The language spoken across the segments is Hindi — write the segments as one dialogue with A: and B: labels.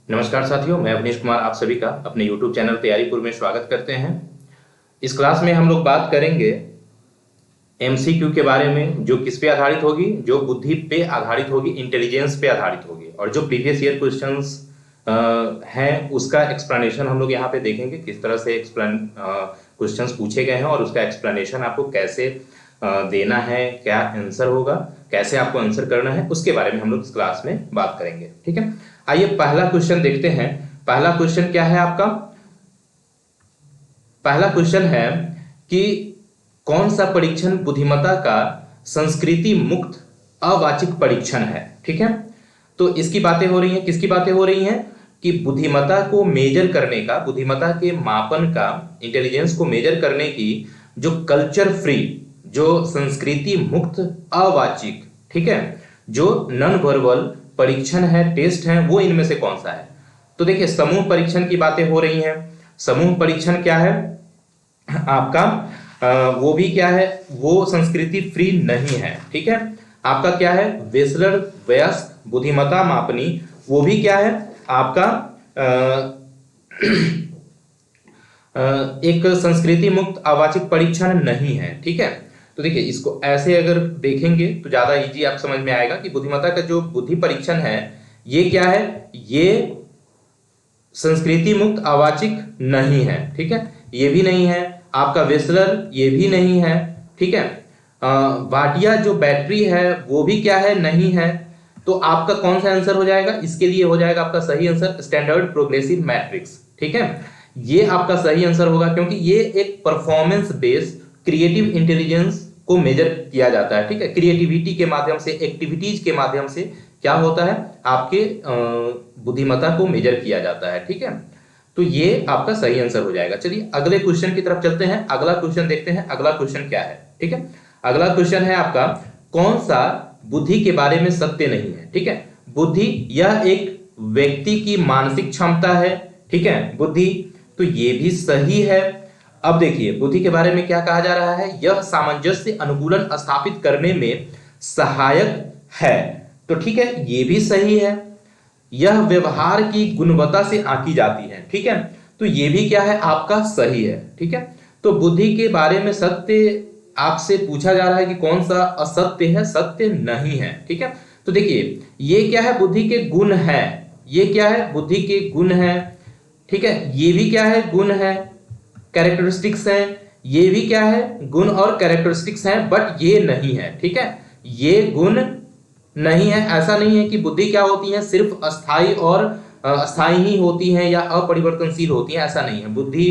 A: नमस्कार साथियों, मैं अवनीश कुमार आप सभी का अपने YouTube चैनल तैयारीपुर में स्वागत करते हैं। इस क्लास में हम लोग बात करेंगे एमसीक्यू के बारे में, जो किस पे आधारित होगी, जो बुद्धि पे आधारित होगी, इंटेलिजेंस पे आधारित होगी, और जो प्रीवियस ईयर क्वेश्चंस हैं उसका एक्सप्लेनेशन हम लोग यहाँ पे देखेंगे, किस तरह से क्वेश्चंस पूछे गए हैं और उसका एक्सप्लेनेशन आपको कैसे देना है, क्या आंसर होगा, कैसे आपको आंसर करना है, उसके बारे में हम लोग इस क्लास में बात करेंगे। ठीक है, आइए पहला क्वेश्चन देखते हैं। पहला क्वेश्चन क्या है आपका? पहला क्वेश्चन है कि कौन सा परीक्षण बुद्धिमत्ता का संस्कृति मुक्त अवाचिक परीक्षण है। ठीक है, तो इसकी बातें हो रही हैं, किसकी बातें हो रही हैं कि बुद्धिमत्ता को मेजर करने का, बुद्धिमत्ता के मापन का, इंटेलिजेंस को मेजर करने की जो कल्चर फ्री, जो संस्कृति मुक्त अवाचिक, ठीक है, जो नॉन वर्बल परीक्षण है, टेस्ट है, वो इनमें से कौन सा है। तो देखिए, समूह परीक्षण की बातें हो रही हैं। समूह परीक्षण क्या है आपका? वो भी क्या है, वो संस्कृति फ्री नहीं है। ठीक है, आपका क्या है, वेसलर वयस्क बुद्धिमत्ता मापनी, वो भी क्या है आपका एक संस्कृति मुक्त अवाचिक परीक्षण नहीं है। ठीक है, तो देखिए, इसको ऐसे अगर देखेंगे तो ज्यादा इजी आप समझ में आएगा कि बुद्धिमत्ता का जो बुद्धि परीक्षण है ये क्या है, ये संस्कृति मुक्त अवाचिक नहीं है। ठीक है, ये भी नहीं है आपका वेसलर, ये भी नहीं है। ठीक है, वाटिया जो बैटरी है वो भी क्या है, नहीं है। तो आपका कौन सा आंसर हो जाएगा? इसके लिए हो जाएगा आपका सही आंसर स्टैंडर्ड प्रोग्रेसिव मैट्रिक्स। ठीक है, ये आपका सही आंसर होगा, क्योंकि ये एक परफॉर्मेंस बेस्ड क्रिएटिव इंटेलिजेंस को मेजर किया जाता है। ठीक है, क्रिएटिविटी के माध्यम से, एक्टिविटीज के माध्यम से क्या होता है, आपके बुद्धिमत्ता को मेजर किया जाता है। ठीक है, तो ये आपका सही आंसर हो जाएगा। चलिए अगले क्वेश्चन की तरफ चलते हैं, अगला क्वेश्चन देखते हैं। अगला क्वेश्चन क्या है? ठीक है, अगला क्वेश्चन है आपका, कौन सा बुद्धि के बारे में सत्य नहीं है। ठीक है, बुद्धि यह एक व्यक्ति की मानसिक क्षमता है। ठीक है, बुद्धि, तो ये भी सही है। अब देखिए, बुद्धि के बारे में क्या कहा जा रहा है, यह सामंजस्य अनुकूलन स्थापित करने में सहायक है। तो ठीक है, ये भी सही है। यह व्यवहार की गुणवत्ता से आंकी जाती है। ठीक है, तो ये भी क्या है आपका सही है। ठीक है, तो बुद्धि के बारे में सत्य आपसे पूछा जा रहा है कि कौन सा असत्य है, सत्य नहीं है। ठीक है, तो देखिए, ये क्या है, बुद्धि के गुण है। ये क्या है, बुद्धि के गुण है। ठीक है, ये भी क्या है, गुण है, कैरेक्टरिस्टिक्स है। ये भी क्या है, गुण और कैरेक्टरिस्टिक्स हैं, बट ये नहीं है। ठीक है, ये गुण नहीं है। ऐसा नहीं है कि बुद्धि क्या होती है, सिर्फ अस्थाई और अस्थाई ही होती है या अपरिवर्तनशील होती है, ऐसा नहीं है। बुद्धि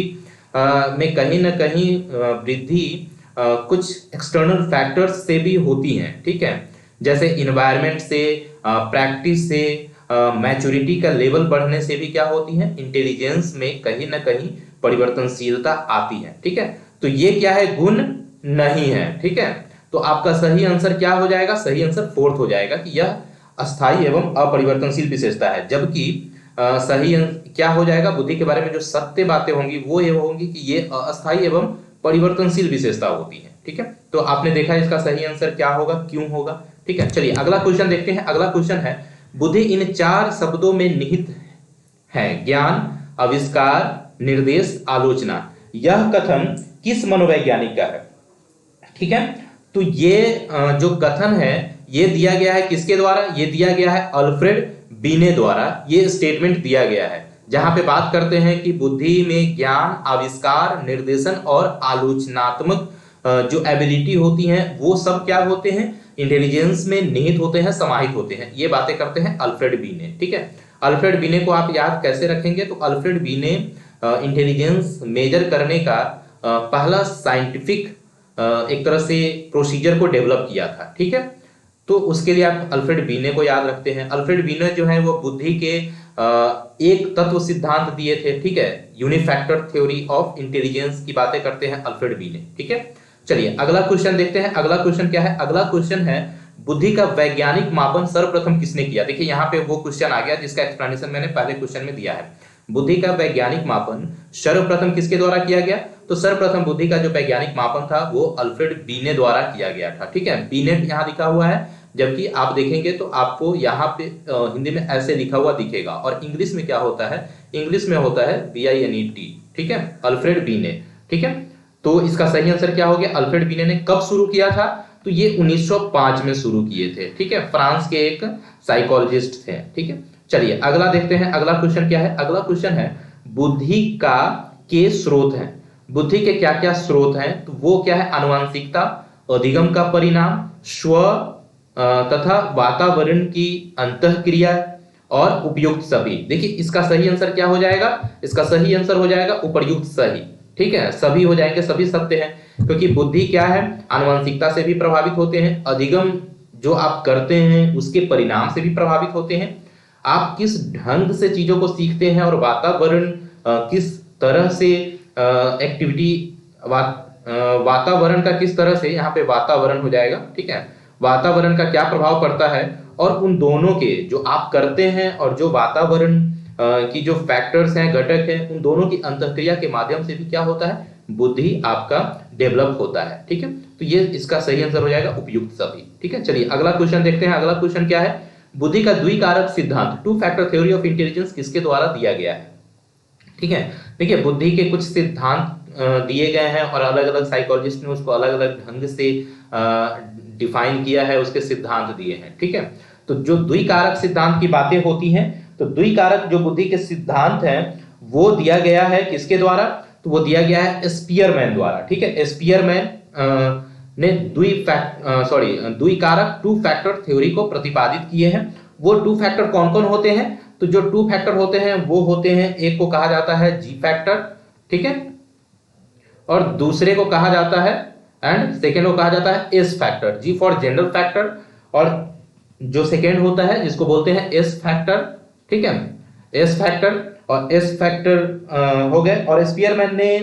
A: में कहीं ना कहीं वृद्धि कुछ एक्सटर्नल फैक्टर्स से भी होती है। ठीक है, जैसे इन्वायरमेंट से, प्रैक्टिस से, मैच्योरिटी का लेवल बढ़ने से भी क्या होती है, इंटेलिजेंस में कहीं ना कहीं परिवर्तनशीलता आती है। ठीक है, तो ये क्या है, गुण नहीं है। ठीक है, तो आपका सही आंसर क्या हो जाएगा? सही आंसर फोर्थ हो जाएगा कि यह अस्थाई एवं अपरिवर्तनशील विशेषता है। जबकि सही क्या हो जाएगा, बुद्धि के बारे में जो सत्य बातें होंगी वो ये होंगी कि ये अस्थाई एवं परिवर्तनशील विशेषता होती है। ठीक है, तो आपने देखा इसका सही आंसर क्या होगा, क्यों होगा। ठीक है, चलिए अगला क्वेश्चन देखते हैं। अगला क्वेश्चन है, बुद्धि इन 4 शब्दों में निहित है, ज्ञान, आविष्कार, निर्देश, आलोचना। यह कथन किस मनोवैज्ञानिक का है? ठीक है, तो ये जो कथन है ये दिया गया है किसके द्वारा? ये दिया गया है अल्फ्रेड बीने द्वारा। ये स्टेटमेंट दिया गया है जहां पे बात करते हैं कि बुद्धि में ज्ञान, आविष्कार, निर्देशन और आलोचनात्मक जो एबिलिटी होती हैं वो सब क्या होते हैं, इंटेलिजेंस में निहित होते हैं, समाहित होते हैं। ये बातें करते हैं अल्फ्रेड बीने। ठीक है, अल्फ्रेड बीने को आप याद कैसे रखेंगे? तो अल्फ्रेड बीने इंटेलिजेंस मेजर करने का पहला साइंटिफिक एक तरह से प्रोसीजर को डेवलप किया था। ठीक है, तो उसके लिए आप अल्फ्रेड बीने को याद रखते हैं। अल्फ्रेड बीने जो है वो बुद्धि के एक तत्व सिद्धांत दिए थे। ठीक है, यूनिफैक्टर थ्योरी ऑफ इंटेलिजेंस की बातें करते हैं अल्फ्रेड बीने। ठीक है, चलिए अगला क्वेश्चन देखते हैं। अगला क्वेश्चन क्या है? अगला क्वेश्चन है, बुद्धि का वैज्ञानिक मापन सर्वप्रथम किसने किया? देखिए यहाँ पे वो क्वेश्चन आ गया जिसका एक्सप्लेनेशन मैंने पहले क्वेश्चन में दिया है। बुद्धि का वैज्ञानिक मापन सर्वप्रथम किसके द्वारा किया गया? तो सर्वप्रथम बुद्धि का जो वैज्ञानिक मापन था वो अल्फ्रेड बीने द्वारा किया गया था। ठीक है, बीने यहाँ लिखा हुआ है, जबकि आप देखेंगे तो आपको यहाँ पे हिंदी में ऐसे लिखा हुआ दिखेगा। और इंग्लिश में क्या होता है, इंग्लिश में होता है BINET, ठीक है, अल्फ्रेड बीने, ठीक है। तो इसका सही आंसर क्या हो गया, अल्फ्रेड बीने ने कब शुरू किया था, तो ये 1905 में शुरू किए थे, ठीक है, फ्रांस के एक साइकोलॉजिस्ट थे, ठीक है। चलिए अगला देखते हैं, अगला क्वेश्चन क्या है, अगला क्वेश्चन है बुद्धि का के स्रोत हैं, बुद्धि के क्या क्या स्रोत हैं, तो वो क्या है, आनुवंशिकता, अधिगम का परिणाम, स्व तथा वातावरण की अंतःक्रिया और उपयुक्त सभी। देखिए इसका सही आंसर क्या हो जाएगा, इसका सही आंसर हो जाएगा उपर्युक्त सही, ठीक है, सभी हो जाएंगे, सभी सत्य हैं, क्योंकि बुद्धि क्या है, आनुवंशिकता से भी प्रभावित होते हैं, अधिगम जो आप करते हैं उसके परिणाम से भी प्रभावित होते हैं, आप किस ढंग से चीजों को सीखते हैं, और वातावरण किस तरह से एक्टिविटी, वातावरण का किस तरह से, यहाँ पे वातावरण हो जाएगा, ठीक है, वातावरण का क्या प्रभाव पड़ता है, और उन दोनों के जो आप करते हैं और जो वातावरण की जो फैक्टर्स हैं, घटक हैं, उन दोनों की अंतःक्रिया के माध्यम से भी क्या होता है, बुद्धि आपका डेवलप होता है, ठीक है। तो ये इसका सही आंसर हो जाएगा उपयुक्त सभी, ठीक है। चलिए अगला क्वेश्चन देखते हैं, अगला क्वेश्चन क्या है, बुद्धि का द्विकारक सिद्धांत, two factor theory of intelligence, किसके द्वारा दिया गया है, ठीक है। देखिए बुद्धि के कुछ सिद्धांत दिए गए हैं और अलग अलग साइकोलॉजिस्ट ने उसको अलग अलग ढंग से डिफाइन किया है, उसके सिद्धांत दिए हैं, ठीक है। तो जो द्विकारक सिद्धांत की बातें होती हैं, तो द्विकारक जो बुद्धि के सिद्धांत हैं वो दिया गया है किसके द्वारा, तो वो दिया गया है स्पीयरमैन द्वारा, ठीक है। स्पीयरमैन ने द्विकारक टू फैक्टर थ्योरी को प्रतिपादित किए हैं। वो टू फैक्टर कौन कौन होते हैं, तो जो टू फैक्टर होते हैं वो होते हैं, एक को कहा जाता है जी फैक्टर, ठीक है, और दूसरे को कहा जाता है, एंड सेकेंड को कहा जाता है S factor, G for general factor, और जो सेकेंड होता है जिसको बोलते हैं एस फैक्टर, ठीक है, एस फैक्टर और एस फैक्टर हो गए। और स्पीयरमैन ने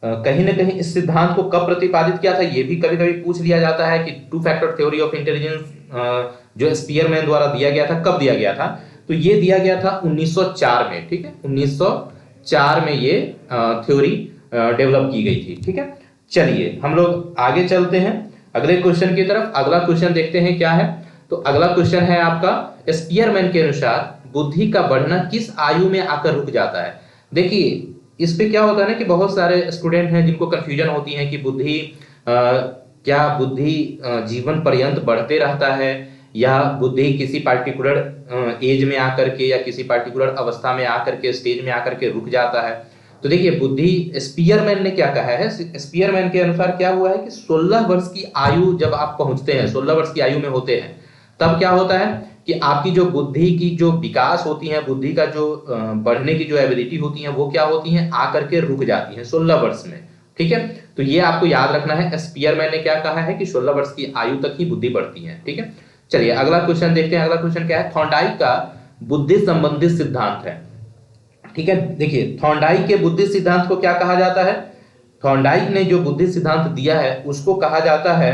A: कहीं ना कहीं इस सिद्धांत को कब प्रतिपादित किया था, ये भी कभी कभी पूछ लिया जाता है कि two factor theory of intelligence जो स्पीयरमैन द्वारा दिया गया था, कब दिया गया था, तो ये दिया गया था 1904 में, ठीक है, 1904 में ये थ्योरी डेवलप की गई थी, ठीक है। चलिए हम लोग आगे चलते हैं अगले क्वेश्चन की तरफ। अगला क्वेश्चन देखते हैं क्या है, तो अगला क्वेश्चन है आपका, स्पीयरमैन के अनुसार बुद्धि का बढ़ना किस आयु में आकर रुक जाता है। देखिए इस पे क्या होता है ना कि बहुत सारे स्टूडेंट हैं जिनको कंफ्यूजन होती है कि बुद्धि क्या बुद्धि जीवन पर्यंत बढ़ते रहता है, या बुद्धि किसी पार्टिकुलर एज में आकर के या किसी पार्टिकुलर अवस्था में आकर के, स्टेज में आकर के रुक जाता है। तो देखिए बुद्धि, स्पीयरमैन ने क्या कहा है, स्पीयरमैन के अनुसार क्या हुआ है कि 16 वर्ष की आयु जब आप पहुंचते हैं, 16 वर्ष की आयु में होते हैं, तब क्या होता है कि आपकी जो बुद्धि की जो विकास होती है, बुद्धि का जो बढ़ने की जो एबिलिटी होती है, वो क्या होती है, आकर के रुक जाती है 16 वर्ष में, ठीक है। तो ये आपको याद रखना है, स्पीयरमैन ने क्या कहा है कि 16 वर्ष की आयु तक ही बुद्धि बढ़ती है, ठीक है। चलिए अगला क्वेश्चन देखते हैं, अगला क्वेश्चन क्या है, थॉर्नडाइक का बुद्धि संबंधित सिद्धांत है, ठीक है। देखिए थॉर्नडाइक के बुद्धि सिद्धांत को क्या कहा जाता है, थॉर्नडाइक ने जो बुद्धि सिद्धांत दिया है उसको कहा जाता है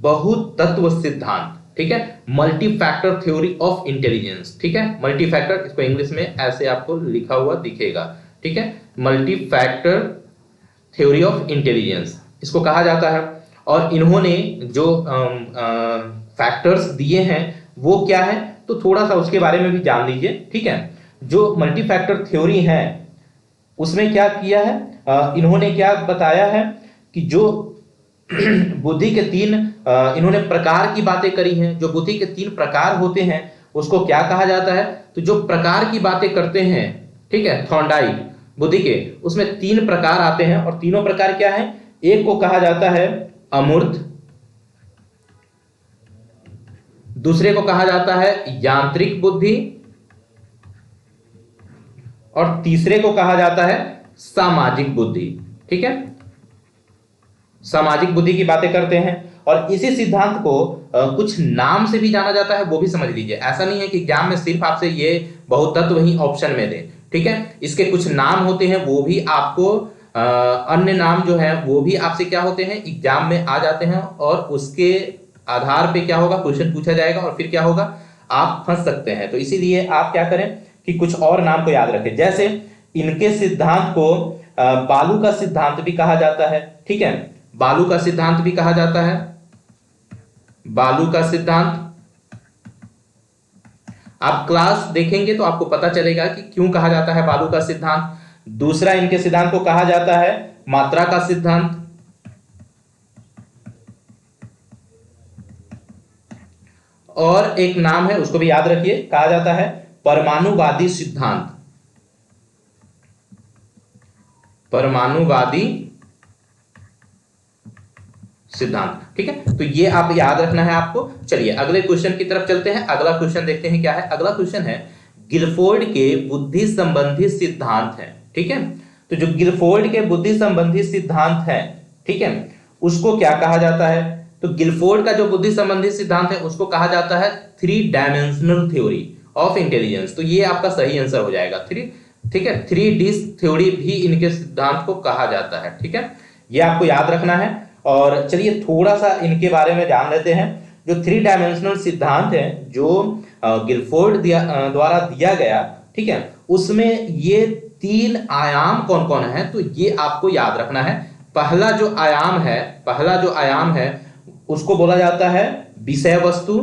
A: बहुतत्व सिद्धांत, ठीक है, multi factor theory of intelligence, ठीक है, मल्टी फैक्टर, इसको इंग्लिश में ऐसे आपको लिखा हुआ दिखेगा, ठीक है, multi factor theory of intelligence इसको कहा जाता है। और इन्होंने जो फैक्टर्स दिए हैं वो क्या है, तो थोड़ा सा उसके बारे में भी जान लीजिए, ठीक है। जो मल्टी फैक्टर थ्योरी है उसमें क्या किया है, इन्होंने क्या बताया है कि जो बुद्धि के तीन इन्होंने प्रकार की बातें करी हैं, जो बुद्धि के 3 प्रकार होते हैं उसको क्या कहा जाता है, तो जो प्रकार की बातें करते हैं, ठीक है, थॉर्नडाइक बुद्धि के, उसमें 3 प्रकार आते हैं, और तीनों प्रकार क्या है, एक को कहा जाता है अमूर्त, दूसरे को कहा जाता है यांत्रिक बुद्धि, और तीसरे को कहा जाता है सामाजिक बुद्धि, ठीक है, सामाजिक बुद्धि की बातें करते हैं। और इसी सिद्धांत को कुछ नाम से भी जाना जाता है, वो भी समझ लीजिए, ऐसा नहीं है कि एग्जाम में सिर्फ आपसे ये बहुतत्व ही ऑप्शन में दे, ठीक है, इसके कुछ नाम होते हैं, वो भी आपको अन्य नाम जो है वो भी आपसे क्या होते हैं, एग्जाम में आ जाते हैं, और उसके आधार पे क्या होगा, क्वेश्चन पूछा जाएगा, और फिर क्या होगा, आप फंस सकते हैं। तो इसीलिए आप क्या करें कि कुछ और नाम को याद रखें, जैसे इनके सिद्धांत को बालू का सिद्धांत भी कहा जाता है, ठीक है, बालू का सिद्धांत भी कहा जाता है, बालू का सिद्धांत, आप क्लास देखेंगे तो आपको पता चलेगा कि क्यों कहा जाता है बालू का सिद्धांत। दूसरा इनके सिद्धांत को कहा जाता है मात्रा का सिद्धांत, और एक नाम है उसको भी याद रखिए, कहा जाता है परमाणुवादी सिद्धांत। परमाणुवादी सिद्धांत, ठीक है। तो ये आप याद रखना है आपको। चलिए अगले क्वेश्चन की तरफ चलते हैं। अगला क्वेश्चन देखते हैं क्या है। अगला क्वेश्चन है गिलफोर्ड के बुद्धि संबंधी सिद्धांत है, ठीक है। तो जो गिलफोर्ड के बुद्धि संबंधी सिद्धांत है, ठीक है, उसको क्या कहा जाता है। तो गिलफोर्ड का जो बुद्धि संबंधी सिद्धांत है उसको कहा जाता है 3 डायमेंशनल थ्योरी ऑफ इंटेलिजेंस। तो ये आपका सही आंसर हो जाएगा 3, ठीक है। 3D थ्योरी भी इनके सिद्धांत को कहा जाता है, ठीक है। ये आपको याद रखना है। और चलिए थोड़ा सा इनके बारे में जान लेते हैं। जो 3 डायमेंशनल सिद्धांत है जो गिलफोर्ड द्वारा दिया गया, ठीक है, उसमें ये 3 आयाम कौन कौन है, तो ये आपको याद रखना है। पहला जो आयाम है उसको बोला जाता है विषय वस्तु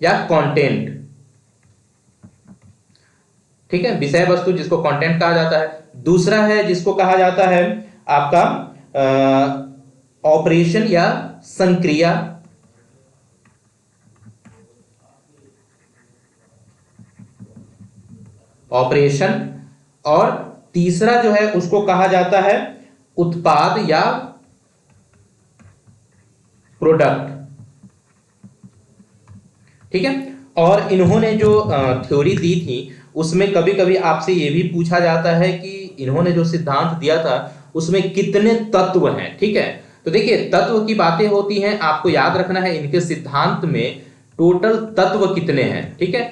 A: या कंटेंट, ठीक है, विषय वस्तु जिसको कंटेंट कहा जाता है। दूसरा है जिसको कहा जाता है आपका ऑपरेशन या संक्रिया, ऑपरेशन, और तीसरा जो है उसको कहा जाता है उत्पाद या प्रोडक्ट, ठीक है। और इन्होंने जो थ्योरी दी थी उसमें कभी कभी आपसे ये भी पूछा जाता है कि इन्होंने जो सिद्धांत दिया था उसमें कितने तत्व हैं, ठीक है। तो देखिए तत्व की बातें होती हैं, आपको याद रखना है इनके सिद्धांत में टोटल तत्व कितने हैं, ठीक है,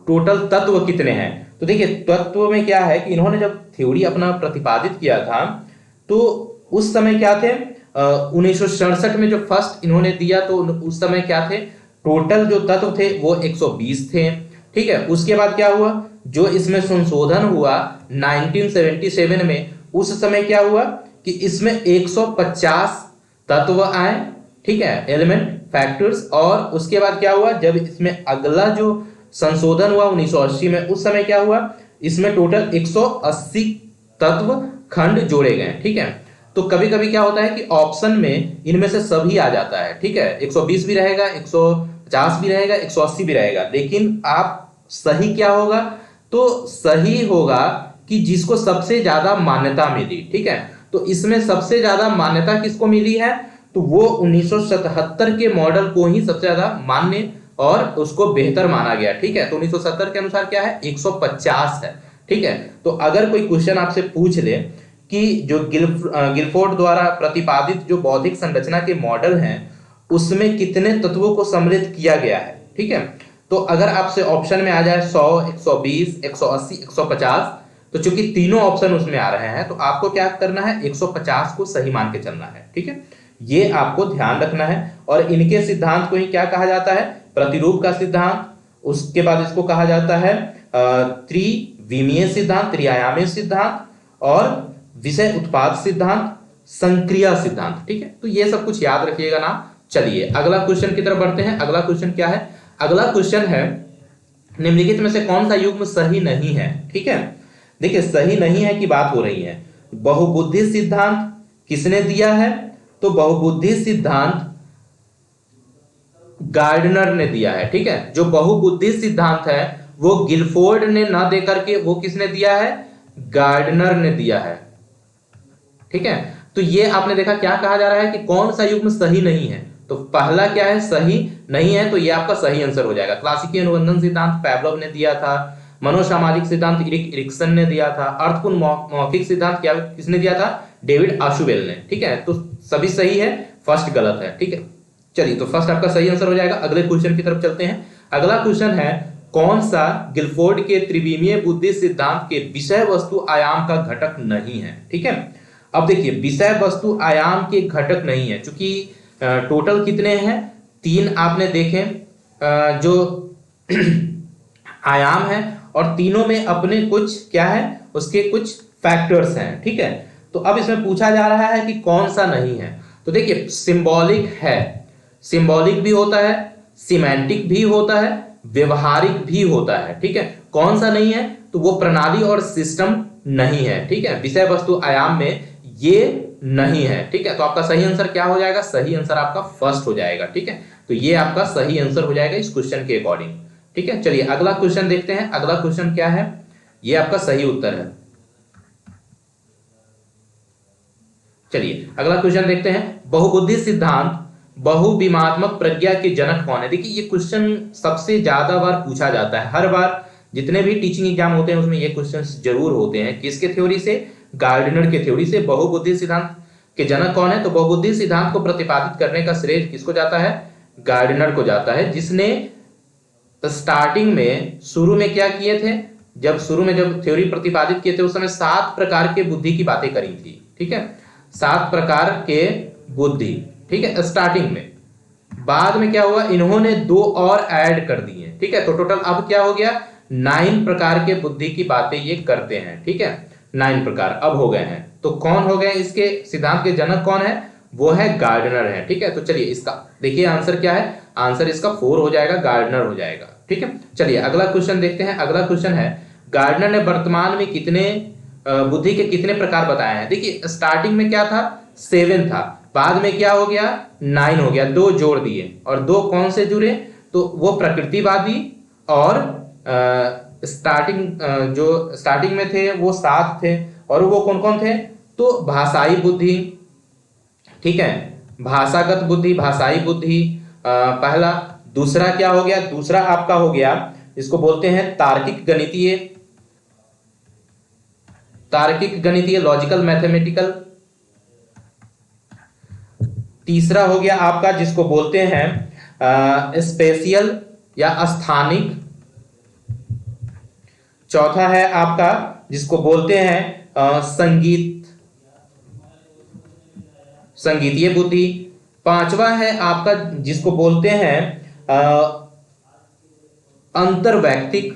A: टोटल तत्व कितने हैं। तो देखिए तत्व में क्या है कि इन्होंने जब थ्योरी अपना प्रतिपादित किया था तो उस समय क्या थे, 1967 में जो फर्स्ट इन्होंने दिया तो उस समय क्या थे, टोटल जो तत्व थे वो 120 थे, ठीक है। उसके बाद क्या हुआ, जो इसमें संशोधन हुआ 1977 में, उस समय क्या हुआ कि इसमें 150 तत्व आए, ठीक है, एलिमेंट फैक्टर्स। और उसके बाद क्या हुआ, जब इसमें अगला जो संशोधन हुआ 1980 में, उस समय क्या हुआ, इसमें टोटल 180 तत्व खंड जोड़े गए, ठीक है। तो कभी कभी क्या होता है कि ऑप्शन में इनमें से सभी आ जाता है, ठीक है, 120 भी रहेगा, 150 भी रहेगा, 180 भी रहेगा, लेकिन आप सही क्या होगा, तो सही होगा कि जिसको सबसे ज्यादा मान्यता मिली, ठीक है। तो इसमें सबसे ज्यादा मान्यता किसको मिली है, तो वो 1977 के मॉडल को ही सबसे ज्यादा मान्य और उसको बेहतर माना गया, ठीक है। तो 1970 के अनुसार क्या है, 150 है, ठीक है। तो अगर कोई क्वेश्चन आपसे पूछ ले कि जो गिलफोर्ड द्वारा प्रतिपादित जो बौद्धिक संरचना के मॉडल हैं उसमें कितने तत्वों को सम्मिलित किया गया है, ठीक है, तो अगर आपसे ऑप्शन में आ जाए 100, 120, 180, 150, तो चूंकि तीनों ऑप्शन उसमें आ रहे हैं तो आपको क्या करना है, 150 को सही मान के चलना है, ठीक है। ये आपको ध्यान रखना है। और इनके सिद्धांत को ही क्या कहा जाता है, प्रतिरूप का सिद्धांत। उसके बाद इसको कहा जाता है त्रिविमीय सिद्धांत, त्रिआयामी सिद्धांत, और विषय उत्पाद सिद्धांत, संक्रिया सिद्धांत, ठीक है। तो ये सब कुछ याद रखिएगा ना। चलिए अगला क्वेश्चन की तरफ बढ़ते हैं। अगला क्वेश्चन क्या है, अगला क्वेश्चन है निम्नलिखित में से कौन सा युग्म सही नहीं है, ठीक है। देखिए सही नहीं है की बात हो रही है। बहुबुद्धि सिद्धांत किसने दिया है, तो बहुबुद्धि सिद्धांत गार्डनर ने दिया है, ठीक है। जो बहुबुद्धि सिद्धांत है वो गिलफोर्ड ने ना दे करके वो किसने दिया है, गार्डनर ने दिया है, ठीक है। तो ये आपने देखा क्या कहा जा रहा है कि कौन सा युग्म सही नहीं है, तो पहला क्या है, सही नहीं है, तो ये आपका सही आंसर हो जाएगा। क्लासिकी अनुबंधन सिद्धांत पैवलोव ने दिया था, मनोसामाजिक सिद्धांत इरिक्सन ने दिया था, अर्थपूर्ण मौखिक सिद्धांत क्या किसने दिया था, डेविड आशुबेल ने, ठीक है। तो सभी सही है, फर्स्ट गलत है, ठीक है। चलिए तो फर्स्ट आपका सही आंसर हो जाएगा। अगले क्वेश्चन की तरफ चलते हैं। अगला क्वेश्चन है कौन सा गिलफोर्ड के त्रिविमीय बुद्धि सिद्धांत के विषय वस्तु आयाम का घटक नहीं है, ठीक है। अब देखिए विषय वस्तु आयाम के घटक नहीं है, क्योंकि टोटल कितने हैं, 3 आपने देखे जो आयाम है, और तीनों में अपने कुछ क्या है, उसके कुछ फैक्टर्स हैं, ठीक है। तो अब इसमें पूछा जा रहा है कि कौन सा नहीं है। तो देखिए सिंबॉलिक है, सिंबॉलिक भी होता है, सिमेंटिक भी होता है, व्यवहारिक भी होता है। ठीक है, कौन सा नहीं है? तो वो प्रणाली और सिस्टम नहीं है। ठीक है, विषय वस्तु आयाम में ये नहीं है। ठीक है, तो आपका सही आंसर क्या हो जाएगा? सही आंसर आपका फर्स्ट हो जाएगा। ठीक है, तो ये आपका सही आंसर हो जाएगा इस क्वेश्चन के अकॉर्डिंग। ठीक है, चलिए अगला क्वेश्चन देखते हैं। अगला क्वेश्चन क्या है? ये आपका सही उत्तर है। चलिए अगला क्वेश्चन देखते हैं। बहुबुद्धि सिद्धांत बहुविमात्मक प्रज्ञा के जनक कौन है? देखिए ये क्वेश्चन सबसे ज्यादा बार पूछा जाता है। हर बार जितने भी टीचिंग एग्जाम होते हैं उसमें ये क्वेश्चंस जरूर होते हैं। किसके थ्योरी से? गार्डनर के थ्योरी से। बहुबुद्धि सिद्धांत के जनक कौन है? तो बहुबुद्धि सिद्धांत को प्रतिपादित करने का श्रेय किसको जाता है? गार्डनर को जाता है, जिसने स्टार्टिंग में शुरू में क्या किए थे? जब थ्योरी प्रतिपादित किए थे उस समय 7 प्रकार के बुद्धि की बातें करी थी। ठीक है, 7 प्रकार के बुद्धि। ठीक है, स्टार्टिंग में। बाद में क्या हुआ? इन्होंने 2 और ऐड कर दिए। ठीक है, तो टोटल अब क्या हो गया? 9 प्रकार के बुद्धि की बातें ये करते हैं। ठीक है, 9 प्रकार अब हो गए हैं। तो कौन हो गए इसके सिद्धांत के जनक? कौन है? वो है गार्डनर है। ठीक है, तो चलिए इसका देखिए आंसर क्या है। आंसर इसका 4 हो जाएगा, गार्डनर हो जाएगा। ठीक है, चलिए अगला क्वेश्चन देखते हैं। अगला क्वेश्चन है, गार्डनर ने वर्तमान में कितने बुद्धि के कितने प्रकार बताए हैं? देखिए स्टार्टिंग में क्या था? 7 था, बाद में क्या हो गया? 9 हो गया। 2 जोड़ दिए, और 2 कौन से जुड़े? तो वो प्रकृतिवादी और जो स्टार्टिंग में थे वो 7 थे, और वो कौन कौन थे? तो भाषाई बुद्धि। ठीक है, भाषागत बुद्धि, भाषाई बुद्धि पहला। दूसरा क्या हो गया? दूसरा आपका हो गया, इसको बोलते हैं तार्किक गणितीय, लॉजिकल मैथमेटिकल। तीसरा हो गया आपका जिसको बोलते हैं स्पेशियल या स्थानिक। चौथा है आपका जिसको बोलते हैं संगीतीय बुद्धि। पांचवा है आपका जिसको बोलते हैं अंतर्वैयक्तिक।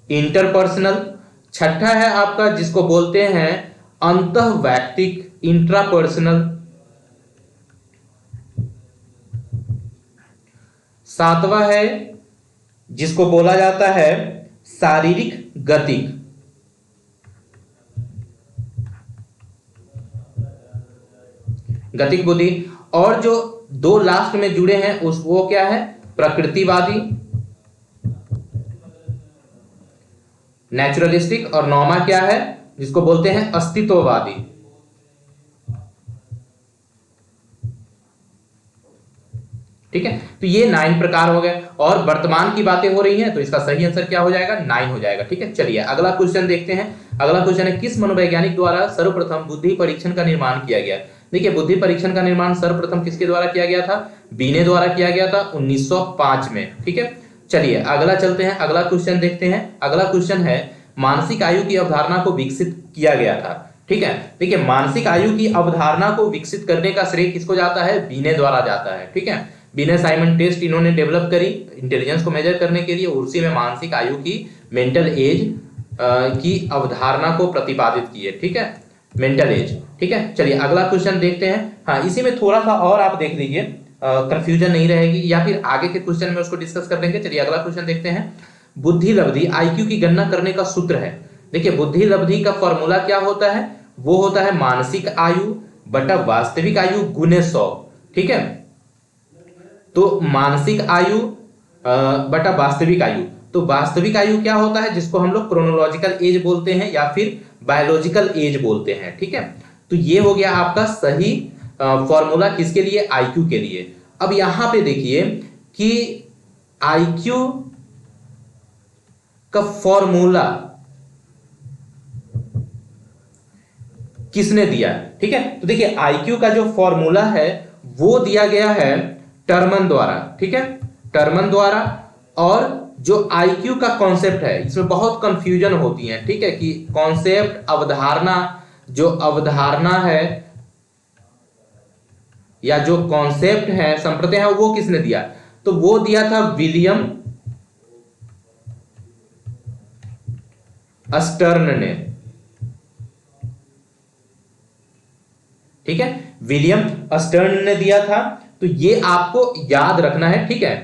A: इंटरपर्सनल। छठा है आपका जिसको बोलते हैं अंतःवैयक्तिक, इंट्रापर्सनल। सातवां है जिसको बोला जाता है शारीरिक गतिक। गतिक बुद्धि। और जो 2 लास्ट में जुड़े हैं उस वो क्या है? प्रकृतिवादी, नेचुरलिस्टिक। और 9वां क्या है? जिसको बोलते हैं अस्तित्ववादी। ठीक है, तो ये 9 प्रकार हो गए, और वर्तमान की बातें हो रही हैं, तो इसका सही आंसर क्या हो जाएगा? 9 हो जाएगा। ठीक है, चलिए अगला क्वेश्चन देखते हैं। अगला क्वेश्चन है, किस मनोवैज्ञानिक द्वारा सर्वप्रथम बुद्धि परीक्षण का निर्माण किया गया? देखिए बुद्धि परीक्षण का निर्माण सर्वप्रथम किसके द्वारा किया गया था? बीने द्वारा किया गया था 1905 में। ठीक है, चलिए अगला चलते हैं, अगला क्वेश्चन देखते हैं। अगला क्वेश्चन है, मानसिक आयु की अवधारणा को विकसित किया गया था। ठीक है, देखिए मानसिक आयु की अवधारणा को विकसित करने का श्रेय किसको जाता है? बीने द्वारा जाता है। ठीक है, बीने साइमन टेस्ट इन्होंने डेवलप करी इंटेलिजेंस को मेजर करने के लिए, उसी में मानसिक आयु की, मेंटल एज की अवधारणा को प्रतिपादित किए। ठीक है, मेंटल एज। ठीक है, चलिए अगला क्वेश्चन देखते हैं। हाँ, इसी में थोड़ा सा और आप देख लीजिए, कंफ्यूजन नहीं रहेगी, या फिर आगे के क्वेश्चन में उसको डिस्कस कर लेंगे। चलिए अगला क्वेश्चन देखते हैं। बुद्धि लब्धि आईक्यू की गणना करने का सूत्र है। देखिए बुद्धि लब्धि का फॉर्मूला क्या होता है? वो होता है मानसिक आयु बटा वास्तविक आयु गुने 100। ठीक है, तो मानसिक आयु बटा वास्तविक आयु। तो वास्तविक आयु क्या होता है? जिसको हम लोग क्रोनोलॉजिकल एज बोलते हैं या फिर बायोलॉजिकल एज बोलते हैं। ठीक है, तो ये हो गया आपका सही फॉर्मूला किसके लिए? आईक्यू के लिए। अब यहां पे देखिए कि आईक्यू का फॉर्मूला किसने दिया? ठीक है, तो देखिए आईक्यू का जो फॉर्मूला है वो दिया गया है टर्मन द्वारा। ठीक है, टर्मन द्वारा। और जो आईक्यू का कॉन्सेप्ट है इसमें बहुत कंफ्यूजन होती है। ठीक है, कि कॉन्सेप्ट, अवधारणा, जो अवधारणा है या जो कॉन्सेप्ट है, संप्रत्यय है, वो किसने दिया? तो वो दिया था विलियम स्टर्न ने। ठीक है, विलियम स्टर्न ने दिया था। तो ये आपको याद रखना है, ठीक है।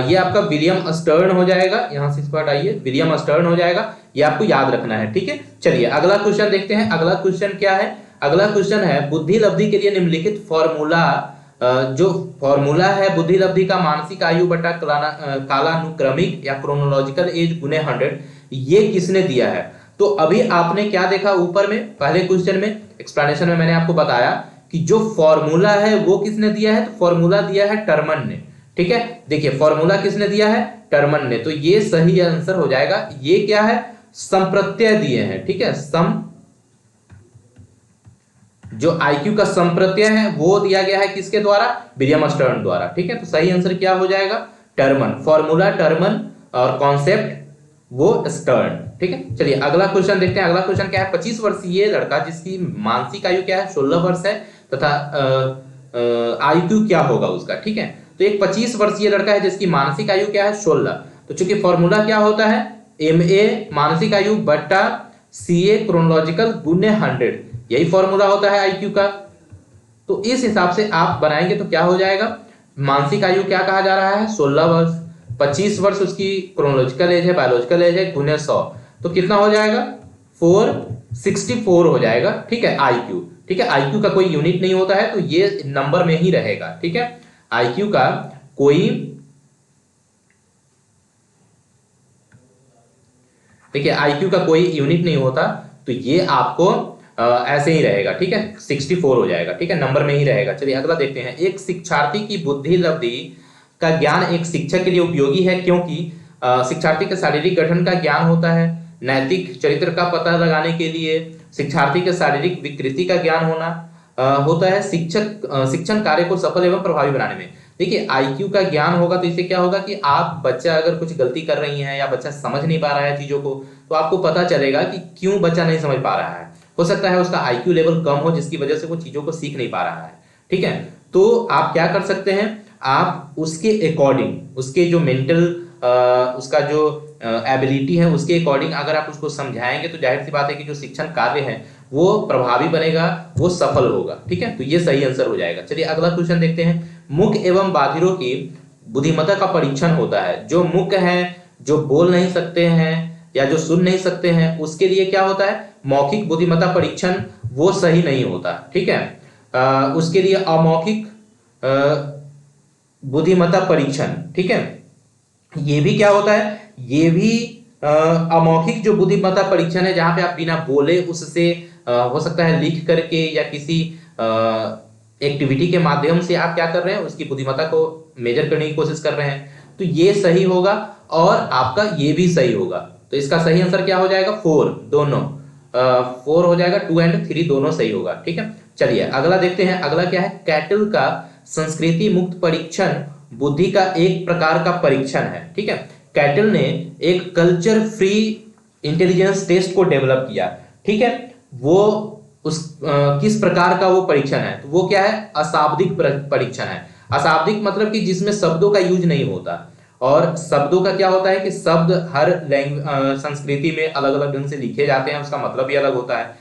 A: ये आपका विलियम स्टर्न हो जाएगा, यहां से इसको हटाइए, विलियम स्टर्न हो जाएगा, ये आपको याद रखना है, ठीक है। चलिए अगला क्वेश्चन देखते हैं। अगला क्वेश्चन क्या है? अगला क्वेश्चन है बुद्धि लब्धि के लिए निम्नलिखित फॉर्मूला, जो फॉर्मूला है बुद्धि लब्धि का, मानसिक आयु बटा कालानुक्रमिक या क्रोनोलॉजिकल एज गुने 100, ये किसने दिया है? तो अभी आपने क्या देखा ऊपर में, पहले क्वेश्चन में एक्सप्लेनेशन में मैंने आपको बताया कि जो फॉर्मूला है वो किसने दिया है, तो फॉर्मूला दिया है टर्मन ने, ठीक है। देखिए फॉर्मूला किसने दिया है? टर्मन ने। तो ये सही आंसर हो जाएगा। ये क्या है? संप्रत्यय दिए हैं, ठीक है। जो आईक्यू का संप्रत्यय है वो दिया गया है किसके द्वारा? विलियम स्टर्न द्वारा, ठीक है। तो सही आंसर क्या हो जाएगा? टर्मन। फॉर्मूला टर्मन और कॉन्सेप्ट वो स्टर्न, ठीक है। चलिए अगला क्वेश्चन देखते हैं। अगला क्वेश्चन क्या है? 25 वर्षीय लड़का जिसकी मानसिक आयु क्या है? 16 वर्ष है, तथा आईक्यू क्या होगा उसका, ठीक है। तो एक 25 वर्षीय लड़का है जिसकी मानसिक आयु क्या है? 16। तो चूंकि फॉर्मूला क्या होता है? MA मानसिक आयु बट्टा CA क्रोनोलॉजिकल गुने 100, यही फॉर्मूला होता है आईक्यू का। तो इस हिसाब से आप बनाएंगे तो क्या हो जाएगा? मानसिक आयु क्या कहा जा रहा है? 16 वर्ष, 25 वर्ष उसकी क्रोनोलॉजिकल एज है, बायोलॉजिकल एज है, गुने 100, तो कितना हो जाएगा? 464 हो जाएगा, ठीक है। आईक्यू, ठीक है। आईक्यू का कोई यूनिट नहीं होता है, तो ये नंबर में ही रहेगा, ठीक है। आईक्यू का कोई, देखिए आईक्यू का कोई यूनिट नहीं होता, तो ये आपको ऐसे ही रहेगा, ठीक है। 64 हो जाएगा, ठीक है, नंबर में ही रहेगा। चलिए अगला देखते हैं। एक शिक्षार्थी की बुद्धि लब्धि का ज्ञान एक शिक्षक के लिए उपयोगी है क्योंकि शिक्षार्थी के शारीरिक गठन का ज्ञान होता है, नैतिक चरित्र का पता लगाने के लिए शिक्षार्थी के शारीरिक विकृति का ज्ञान होना होता है, शिक्षण कार्य को सफल एवं प्रभावी बनाने में। देखिए आईक्यू का ज्ञान होगा तो इससे क्या होगा कि आप, बच्चा अगर कुछ गलती कर रही हैं या बच्चा समझ नहीं पा रहा है चीजों को, तो आपको पता चलेगा कि क्यों बच्चा नहीं समझ पा रहा है। हो सकता है उसका आईक्यू लेवल कम हो जिसकी वजह से वो चीजों को सीख नहीं पा रहा है, ठीक है। तो आप क्या कर सकते हैं? आप उसके अकॉर्डिंग, उसके जो मेंटल उसका जो एबिलिटी है उसके अकॉर्डिंग अगर आप उसको समझाएंगे तो जाहिर सी बात है कि जो शिक्षण कार्य है वो प्रभावी बनेगा, वो सफल होगा, ठीक है। तो ये सही आंसर हो जाएगा। चलिए अगला क्वेश्चन देखते हैं। मूक एवं बाधिरों की बुद्धिमत्ता का परीक्षण होता है। जो मूक है, जो बोल नहीं सकते हैं या जो सुन नहीं सकते हैं, उसके लिए क्या होता है? मौखिक बुद्धिमत्ता परीक्षण वो सही नहीं होता, ठीक है। उसके लिए अमौखिक बुद्धिमत्ता परीक्षण, ठीक है, ये भी क्या होता है? ये भी अमौखिक जो बुद्धिमत्ता परीक्षण है, जहां पे आप बिना बोले उससे हो सकता है लिख करके या किसी एक्टिविटी के माध्यम से आप क्या कर रहे हैं? उसकी बुद्धिमत्ता को मेजर करने की कोशिश कर रहे हैं। तो ये सही होगा और आपका ये भी सही होगा। तो इसका सही आंसर क्या हो जाएगा? 4, दोनों 4 हो जाएगा, 2 और 3 दोनों सही होगा, ठीक है। चलिए अगला देखते हैं। अगला क्या है? कैटल का संस्कृति मुक्त परीक्षण बुद्धि का एक प्रकार का परीक्षण है, ठीक है। कैटल ने एक कल्चर फ्री इंटेलिजेंस टेस्ट को डेवलप किया, ठीक है। वो उस किस प्रकार का वो परीक्षण है? तो वो क्या है? अशाब्दिक परीक्षण है। अशाब्दिक मतलब कि जिसमें शब्दों का यूज नहीं होता, और शब्दों का क्या होता है कि शब्द हर संस्कृति में अलग अलग ढंग से लिखे जाते हैं, उसका मतलब भी अलग होता है।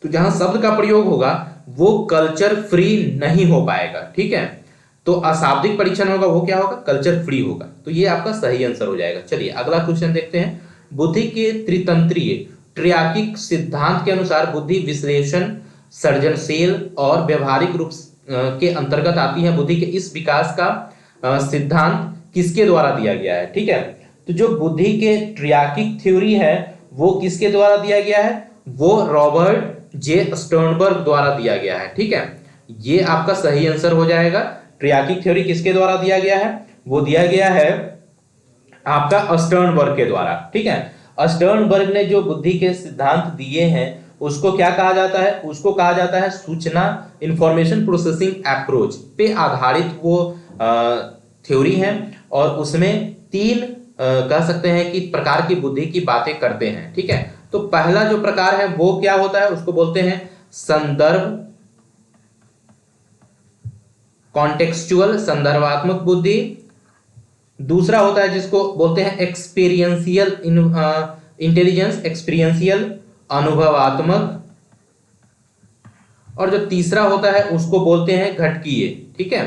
A: तो जहां शब्द का प्रयोग होगा वो कल्चर फ्री नहीं हो पाएगा, ठीक है। तो अशाब्दिक परीक्षण होगा वो क्या होगा? कल्चर फ्री होगा। तो ये आपका सही आंसर हो जाएगा। चलिए अगला क्वेश्चन देखते हैं। बुद्धि के त्रितंत्रीय ट्रियाकिक सिद्धांत के अनुसार बुद्धि विश्लेषण, सृजनशील और व्यवहारिक रूप के अंतर्गत आती है। बुद्धि के इस विकास का सिद्धांत किसके द्वारा दिया गया है, ठीक है। तो जो बुद्धि के ट्रियाकिक थ्योरी है वो किसके द्वारा दिया गया है? वो रॉबर्ट जे स्टर्नबर्ग द्वारा दिया गया है, ठीक है। ये आपका सही आंसर हो जाएगा। ट्रियाकिक थ्योरी किसके द्वारा दिया गया है? वो दिया गया है आपका स्टर्नबर्ग के द्वारा, ठीक है। स्टर्नबर्ग ने जो बुद्धि के सिद्धांत दिए हैं उसको क्या कहा जाता है? उसको कहा जाता है सूचना इंफॉर्मेशन प्रोसेसिंग अप्रोच पे आधारित वो थ्योरी है, और उसमें 3 कह सकते हैं कि प्रकार की बुद्धि की बातें करते हैं, ठीक है। तो पहला जो प्रकार है वो क्या होता है? उसको बोलते हैं संदर्भ, कॉन्टेक्सचुअल, संदर्भात्मक बुद्धि। दूसरा होता है जिसको बोलते हैं एक्सपीरियंशियल इंटेलिजेंस, एक्सपीरियंशियल अनुभवात्मक और जो तीसरा होता है उसको बोलते हैं घटकीय, ठीक है,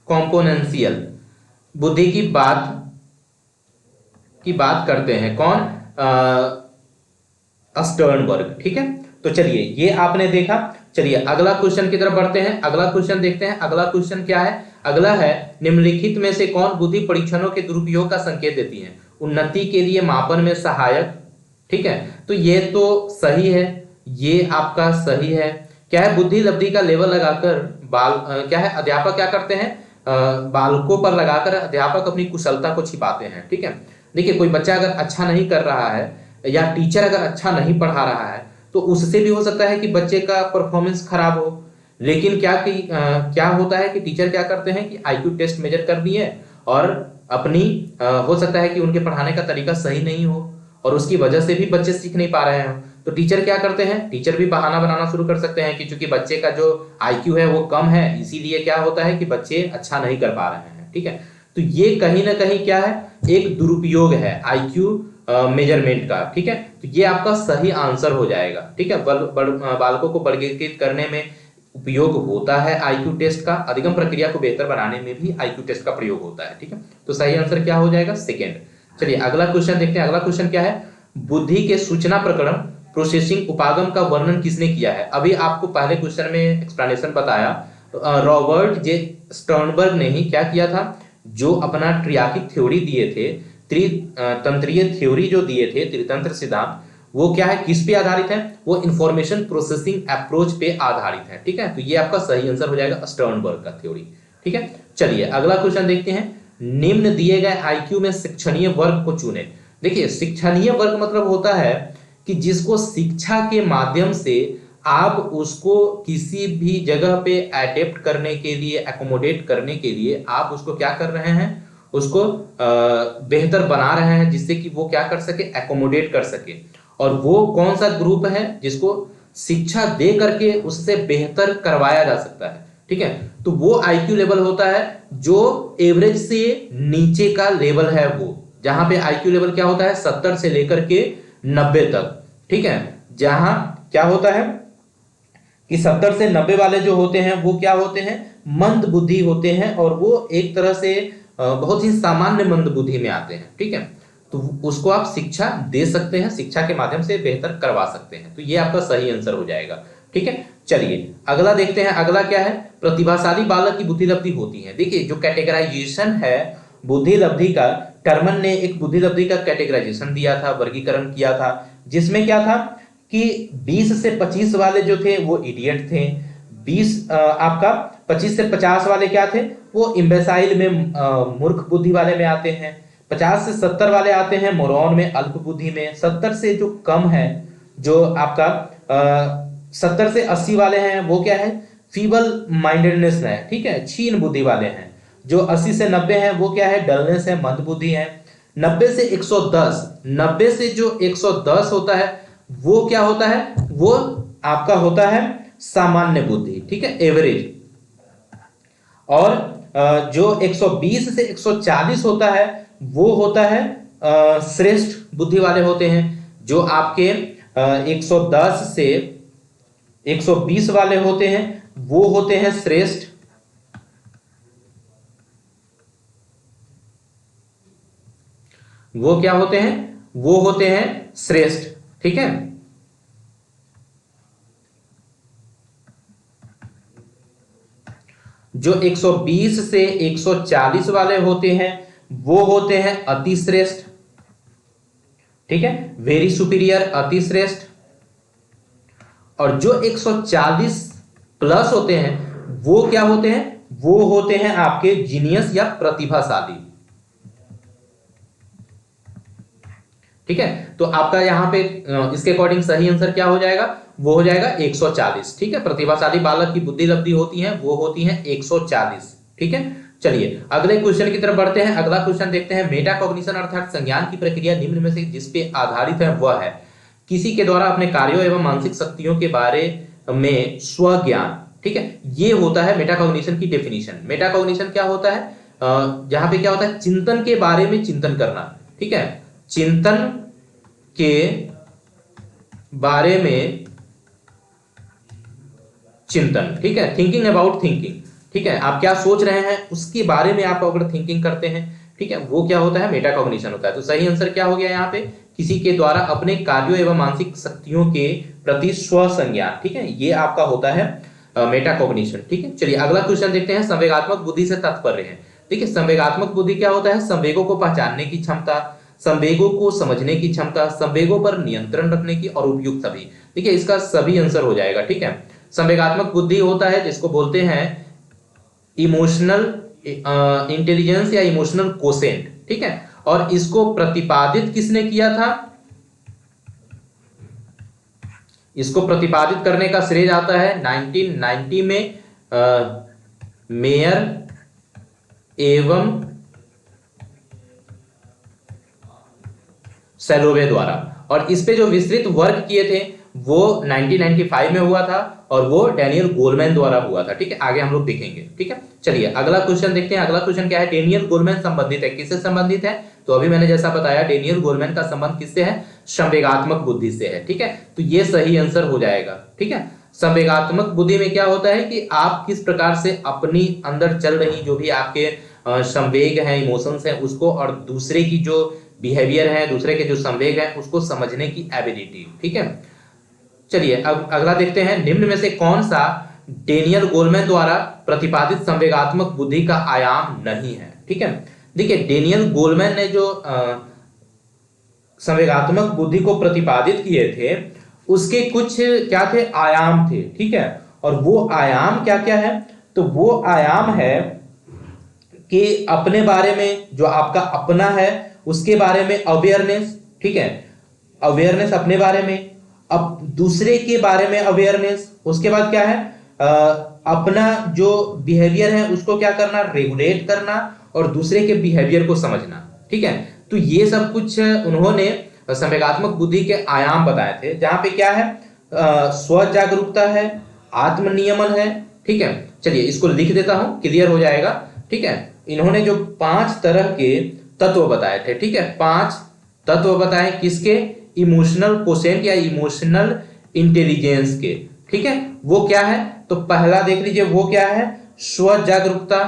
A: कॉम्पोनेंशियल। बुद्धि की बात करते हैं कौन, स्टर्नबर्ग, ठीक है। तो चलिए ये आपने देखा। चलिए अगला क्वेश्चन की तरफ बढ़ते हैं, अगला क्वेश्चन देखते हैं। अगला क्वेश्चन क्या है, अगला है निम्नलिखित में से कौन बुद्धि परीक्षणों के दुरुपयोग का संकेत देती है, उन्नति के लिए मापन में सहायक, ठीक है। तो ये तो सही है, ये आपका सही है। क्या है, बुद्धि लब्धि का लेवल लगाकर क्या है, अध्यापक क्या करते हैं, बालकों पर लगाकर अध्यापक अपनी कुशलता को छिपाते हैं, ठीक है। देखिए कोई बच्चा अगर अच्छा नहीं कर रहा है या टीचर अगर अच्छा नहीं पढ़ा रहा है तो उससे भी हो सकता है कि बच्चे का परफॉर्मेंस खराब हो। लेकिन क्या होता है कि टीचर क्या करते हैं कि आईक्यू टेस्ट मेजर कर दिए और अपनी हो सकता है कि उनके पढ़ाने का तरीका सही नहीं हो और उसकी वजह से भी बच्चे सीख नहीं पा रहे हैं। तो टीचर क्या करते हैं, टीचर भी बहाना बनाना शुरू कर सकते हैं कि चूंकि बच्चे का जो आईक्यू है वो कम है, इसीलिए क्या होता है कि बच्चे अच्छा नहीं कर पा रहे हैं, ठीक है। तो ये कहीं ना कहीं क्या है, एक दुरुपयोग है आईक्यू मेजरमेंट का, ठीक है। तो ये आपका सही आंसर हो जाएगा, ठीक है। बालकों को वर्गीकृत करने में उपयोग होता है आईक्यू टेस्ट का, अधिगम प्रक्रिया को बेहतर बनाने में भी आईक्यू टेस्ट का प्रयोग होता है, ठीक है। तो सही आंसर क्या हो जाएगा, सेकेंड। चलिए अगला क्वेश्चन देखते हैं। अगला क्वेश्चन क्या है, बुद्धि के सूचना प्रकरण प्रोसेसिंग उपागम का वर्णन किसने किया है। अभी आपको पहले क्वेश्चन में एक्सप्लेनेशन बताया, रॉबर्ट जे स्टर्नबर्ग ने ही क्या किया था, जो अपना ट्रियाकिक थ्योरी दिए थे, त्रितंत्रीय थ्योरी जो दिए थे, त्रितंत्र सिद्धांत, वो क्या है, किस पे आधारित है, वो इंफॉर्मेशन प्रोसेसिंग अप्रोच पे आधारित है, ठीक है। तो ये आपका सही आंसर हो जाएगा स्टर्नबर्ग का थ्योरी, ठीक है। चलिए अगला क्वेश्चन देखते हैं, निम्न दिए गए आईक्यू में शिक्षणीय वर्ग को चुने। देखिए शिक्षणीय वर्ग मतलब होता है कि जिसको शिक्षा के माध्यम से आप उसको किसी भी जगह पे एडेप्ट करने के लिए, एकोमोडेट करने के लिए आप उसको क्या कर रहे हैं, उसको बेहतर बना रहे हैं जिससे कि वो क्या कर सके, एकोमोडेट कर सके। और वो कौन सा ग्रुप है जिसको शिक्षा दे करके उससे बेहतर करवाया जा सकता है, ठीक है। तो वो आईक्यू लेवल होता है जो एवरेज से नीचे का लेवल है, वो जहां पे आईक्यू लेवल क्या होता है 70 से लेकर के 90 तक, ठीक है। जहां क्या होता है कि 70 से 90 वाले जो होते हैं वो क्या होते हैं, मंद बुद्धि होते हैं और वो एक तरह से बहुत ही सामान्य मंद बुद्धि में आते हैं, ठीक है। तो उसको आप शिक्षा दे सकते हैं, शिक्षा के माध्यम से बेहतर करवा सकते हैं। तो ये आपका सही आंसर हो जाएगा, ठीक है। चलिए अगला देखते हैं। अगला क्या है, प्रतिभाशाली बालक की बुद्धि लब्धि होती है। देखिए जो कैटेगराइजेशन है बुद्धि लब्धि का, टर्मन ने एक बुद्धि लब्धि का कैटेगराइजेशन दिया था, वर्गीकरण किया था, जिसमें क्या था कि 20 से 25 वाले जो थे वो इडियट थे, 25 से 50 वाले क्या थे, वो इम्बेसाइल में मूर्ख बुद्धि वाले में आते हैं, 50 से 70 वाले आते हैं मोरॉन में, अल्प बुद्धि में, 70 से जो कम है, जो आपका 70 से 80 वाले हैं वो क्या है, फीबल माइंडेडनेस है, ठीक है, क्षीण बुद्धि वाले हैं। जो 80 से 90 है वो क्या है, डलनेस है, मंद बुद्धि है। 90 से 110, 90 से जो 110 होता है वो क्या होता है, वो आपका होता है सामान्य बुद्धि, ठीक है, एवरेज। और जो 120 से 140 होता है वो होता है श्रेष्ठ बुद्धि वाले होते हैं। जो आपके 110 से 120 वाले होते हैं वो होते हैं श्रेष्ठ, वो क्या होते हैं, वो होते हैं श्रेष्ठ, ठीक है। जो 120 से 140 वाले होते हैं वो होते हैं अति श्रेष्ठ, ठीक है, वेरी सुपीरियर, अति श्रेष्ठ। और जो 140 प्लस होते हैं वो क्या होते हैं, वो होते हैं आपके जीनियस या प्रतिभाशाली, ठीक है। तो आपका यहां पे इसके अकॉर्डिंग सही आंसर क्या हो जाएगा, वो हो जाएगा 140, ठीक है। प्रतिभाशाली बालक की बुद्धि लब्धि होती है वो होती है 140, ठीक है। चलिए अगले क्वेश्चन की तरफ बढ़ते हैं। अगला क्वेश्चन देखते हैं, मेटाकॉग्निशन अर्थात संज्ञान की प्रक्रिया निम्न में से जिस पे आधारित है वह है, किसी के द्वारा अपने कार्यों एवं मानसिक शक्तियों के बारे में स्वज्ञान, ठीक है। ये होता है मेटाकॉग्निशन की डेफिनेशन। मेटाकॉग्निशन क्या होता है, जहां पे क्या होता है, चिंतन के बारे में चिंतन करना, ठीक है, चिंतन के बारे में चिंतन, ठीक है, थिंकिंग अबाउट थिंकिंग, ठीक है, आप क्या सोच रहे हैं उसके बारे में आप अगर थिंकिंग करते हैं, ठीक है, वो क्या होता है, मेटाकॉग्निशन होता है। तो सही आंसर क्या हो गया यहाँ पे, किसी के द्वारा अपने कार्यों एवं मानसिक शक्तियों के प्रति स्व संज्ञान, ठीक है, ये आपका होता है मेटाकॉग्निशन, ठीक है। चलिए अगला क्वेश्चन देखते हैं, संवेगात्मक बुद्धि से तात्पर्य है। देखिए संवेगात्मक बुद्धि क्या होता है, संवेगों को पहचानने की क्षमता, संवेगों को समझने की क्षमता, संवेगों पर नियंत्रण रखने की और उपयुक्त सभी। देखिए इसका सभी आंसर हो जाएगा, ठीक है। संवेगात्मक बुद्धि होता है जिसको बोलते हैं इमोशनल इंटेलिजेंस या इमोशनल कोसेंट, ठीक है, और इसको प्रतिपादित किसने किया था, इसको प्रतिपादित करने का श्रेय जाता है 1990 में मेयर एवं सैलोवे द्वारा, और इस पे जो विस्तृत वर्क किए थे वो 1995 में हुआ था और वो डैनियल गोलमैन द्वारा हुआ था, ठीक है, आगे हम लोग देखेंगे, ठीक है। चलिए अगला क्वेश्चन देखते हैं। अगला क्वेश्चन क्या है, डेनियल गोलमैन संबंधित है, किससे संबंधित है, तो अभी मैंने जैसा बताया डेनियल गोलमैन का संबंध किससे है, संवेगात्मक बुद्धि से है, ठीक है, तो ये सही आंसर हो जाएगा, ठीक है। संवेगात्मक बुद्धि में क्या होता है कि आप किस प्रकार से अपनी अंदर चल रही जो भी आपके संवेग हैं, इमोशंस हैं, उसको और दूसरे की जो बिहेवियर है, दूसरे के जो संवेग है उसको समझने की एबिलिटी, ठीक है। चलिए अब अगला देखते हैं, निम्न में से कौन सा डेनियल गोलमैन द्वारा प्रतिपादित संवेगात्मक बुद्धि का आयाम नहीं है, ठीक है। देखिए डेनियल गोलमैन ने जो संवेगात्मक बुद्धि को प्रतिपादित किए थे उसके कुछ क्या थे, आयाम थे, ठीक है, और वो आयाम क्या क्या है, तो वो आयाम है कि अपने बारे में जो आपका अपना है उसके बारे में अवेयरनेस, ठीक है, अवेयरनेस अपने बारे में, अब दूसरे के बारे में अवेयरनेस, उसके बाद क्या है अपना जो बिहेवियर है उसको क्या करना, रेगुलेट करना, और दूसरे के बिहेवियर को समझना, ठीक है। तो ये सब कुछ उन्होंने संवेगात्मक बुद्धि के आयाम बताए थे, जहां पे क्या है स्व जागरूकता है, आत्मनियमन है, ठीक है। चलिए इसको लिख देता हूं, क्लियर हो जाएगा, ठीक है। इन्होंने जो 5 तरह के तत्व बताए थे, ठीक है, 5 तत्व बताए किसके, इमोशनल कोसेंट या इमोशनल इंटेलिजेंस के, ठीक है, वो क्या है, तो पहला देख लीजिए वो क्या है, स्व जागरूकता,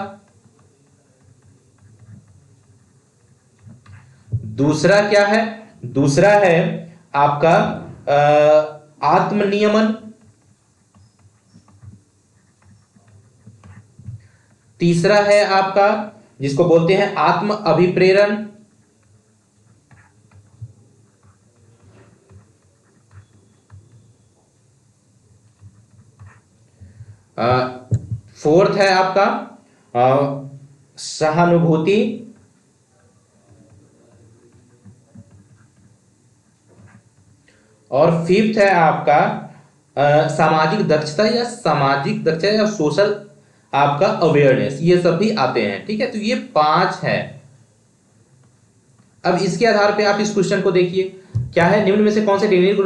A: दूसरा क्या है, दूसरा है आपका आत्मनियमन, तीसरा है आपका जिसको बोलते हैं आत्म अभिप्रेरण, फोर्थ है आपका सहानुभूति, और फिफ्थ है आपका सामाजिक दक्षता या सामाजिक दक्षता या सोशल आपका अवेयरनेस, ये सब भी आते हैं, ठीक है। तो ये 5 है। अब इसके आधार पे आप इस क्वेश्चन को देखिए, क्या है, निम्न में से कौन से डेनियल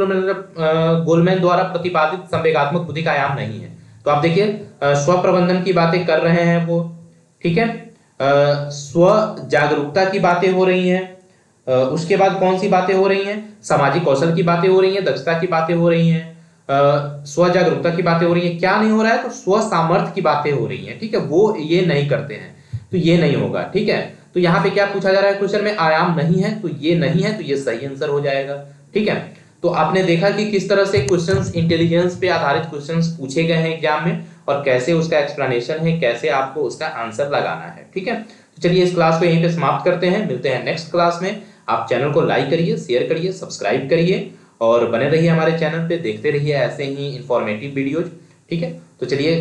A: गोलमैन द्वारा प्रतिपादित संवेगात्मक बुद्धि का आयाम नहीं है, तो आप देखिए स्व प्रबंधन की बातें कर रहे हैं वो, ठीक है, स्व जागरूकता की बातें हो रही हैं, उसके बाद कौन सी बातें हो रही हैं, सामाजिक कौशल की बातें हो रही हैं, दक्षता की बातें हो रही हैं, स्व जागरूकता की बातें हो रही हैं, क्या नहीं हो रहा है, तो स्व सामर्थ्य की बातें हो रही हैं, ठीक है, वो ये नहीं करते हैं, तो ये नहीं होगा, ठीक है। तो यहाँ पे क्या पूछा जा रहा है क्वेश्चन में, आयाम नहीं है, तो ये नहीं है, तो ये सही आंसर हो जाएगा, ठीक है। तो आपने देखा कि किस तरह से क्वेश्चंस इंटेलिजेंस पे आधारित क्वेश्चंस पूछे गए हैं एग्जाम में, और कैसे उसका एक्सप्लेनेशन है, कैसे आपको उसका आंसर लगाना है, ठीक है। तो चलिए इस क्लास को यहीं पे समाप्त करते हैं, मिलते हैं नेक्स्ट क्लास में। आप चैनल को लाइक करिए, शेयर करिए, सब्सक्राइब करिए और बने रहिए हमारे चैनल पे, देखते रहिए ऐसे ही इंफॉर्मेटिव वीडियोज, ठीक है। तो चलिए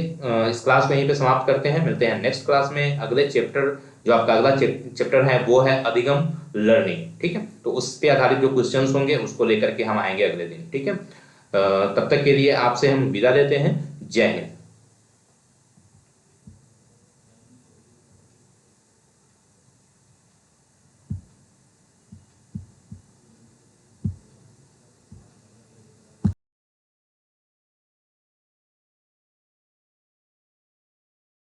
A: इस क्लास को यहीं पे समाप्त करते हैं, मिलते हैं नेक्स्ट क्लास में। अगले चैप्टर जो आपका अगला चैप्टर है वो है अधिगम लर्निंग, ठीक है, तो उस पे आधारित जो क्वेश्चंस होंगे उसको लेकर के हम आएंगे अगले दिन, ठीक है। तब तक के लिए आपसे हम विदा लेते हैं, जय हिंद।